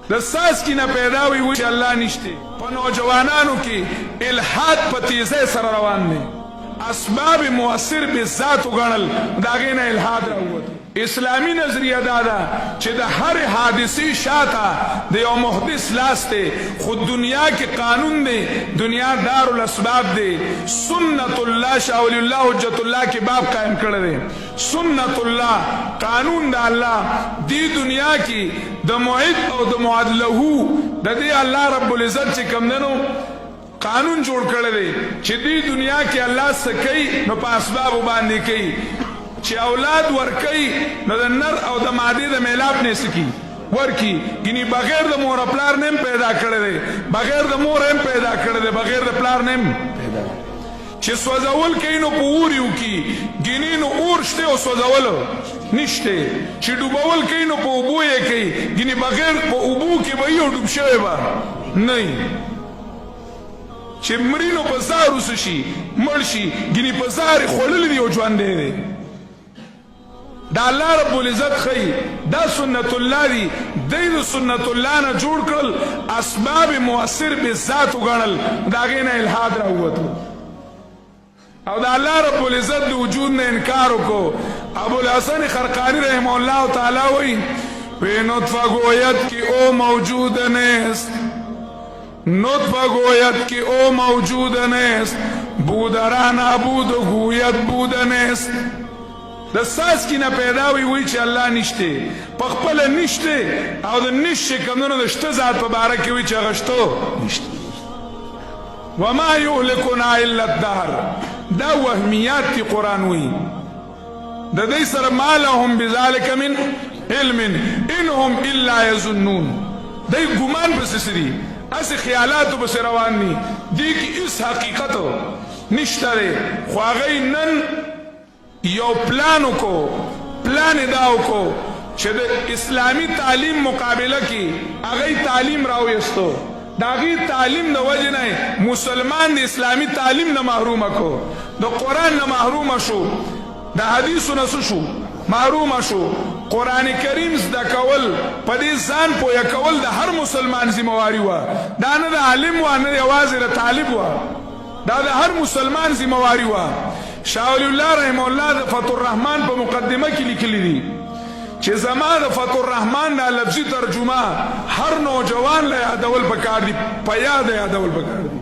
د ساسکي نه پیدا وي چې الله نشته. په نوجوانانو کې الحاد په تیزۍ سره روان دی. اسباب مؤثر به ذات وګڼل د هغې نه الحاد راووت. اسلامي نظریه دا ده چې د هر حادثې شاته د یو محدث لاس دی، خو دنیا کې قانون دی، دنیا دارالاسباب دی. سنت الله شاه ولی الله حجت الله کې باب قائم کړی دی. سنت الله قانون د الله دی دنیا کې د معد او د معد له د دې الله رب العزت چې کوم دی قانون جوړ کړی دی چې دې دنیا کې الله څه کوي نو په اسبابو باندې کوي. چې اولاد ورکوي نو د نر او د مادې د میلاپ نه سکی ورکی، یعنی بغیر د مور پلار نیم پیدا کړی دی، بغیر د مور هم پیدا کړی دی، بغیر د پلار نیم پیدا. چې سوځول کوي نو په اور یو کی ګینې نو اور شته او سوځول نشته. چې ډوبول کوي نو په اوبو یې کوي، ګینې بغیر په اوبو کې به یو ډوب شوی به نه. چې مري نو په زار اوسه شي مړ شي، ګینې په زار یې خوړلی دی او ژوندی دی. دا الله رب العزت خی دا سنت الله دی. دی د سنت الله نه جوړ کړل، اسباب مؤثر به ذات وګڼل، د هغې نه الحاد راووتو او د الله رب العزت د وجود نه انکار وکړو. ابوالحسن خرقانی رحمه الله تعالی وی نطفه گوید که او موجود نیست، نطفه گوید که او موجود نیست، بودره نبود و گوید بوده نیست. د ساسکي نه پیدا وي چې الله نشته، په خپله نشته او د نشت چې کمونه د شته ذات په باره کې وي چې هغه شته نشته. وما یهلکنا الا الدهر، دا وهمیات دي قرآن وي. د دې سره ما لهم بذلک من علم انهم الا یظنون. دی ګمان پسې دي، هسې خیالاتو پسې روان دي، دې کې هېڅ حقیقت نشته دی. خو هغوی نن یو پلانو کو پلان داو کو چې د اسلامی تعلیم مقابله کې هغوی تعلیم راویستو. د هغې تعلیم د وجې نه مسلمان د اسلامی تعلیم نه محرومه کو، د قرآن نه محرومه شو، د حدیثو نه شو محرومه شو. قرآن کریم زده کول په دې ځان پویه کول د هر مسلمان ذمواري وه. دا نه د عالم وه نه یوازې د طالب وه، دا د هر مسلمان ذمواري وه. شاه ولی الله رحمه الله د فتح الرحمن په مقدمه کې لیکلی دي چې زما د فتح الرحمن دا لفظي ترجمه هر نوجوان له یادول پکار دي، په یاد یادول پکار دي.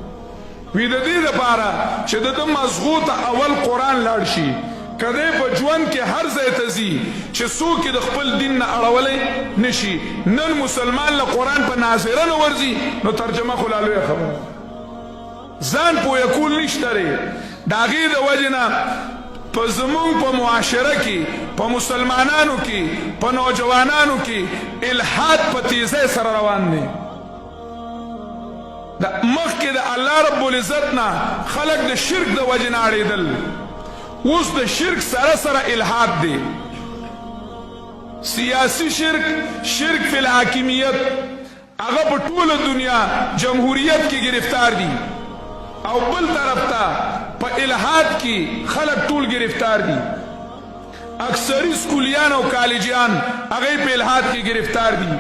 وی د دې لپاره چې د ده مضغوط اول قرآن لاړ شي، که دی په ژوند کې هر ځای ته ځي چې څوک د خپل دین نه اړولی نشي. نن مسلمان له قرآن په ناظره نه ورځي نو ترجمه خو لا لویه خبره، ځان پویه کول نشته دی. د هغې د وجې نه په زمونږ په معاشره کې، په مسلمانانو کې، په نوجوانانو کې الحاد په تیزۍ سره روان دی. مخکې د الله رب العزت نه خلک د شرک د وجې نه اړېدل، اوس د شرک سره سره الحاد دی. سیاسی شرک، شرک فی الحاکمیت، هغه په ټوله دنیا جمهوریت کې گرفتار دي، او بل طرف ته په الحاد کې خلک ټول گرفتار دي. اکثری سکولیان او کالجیان هغوی په الحاد کې گرفتار دي.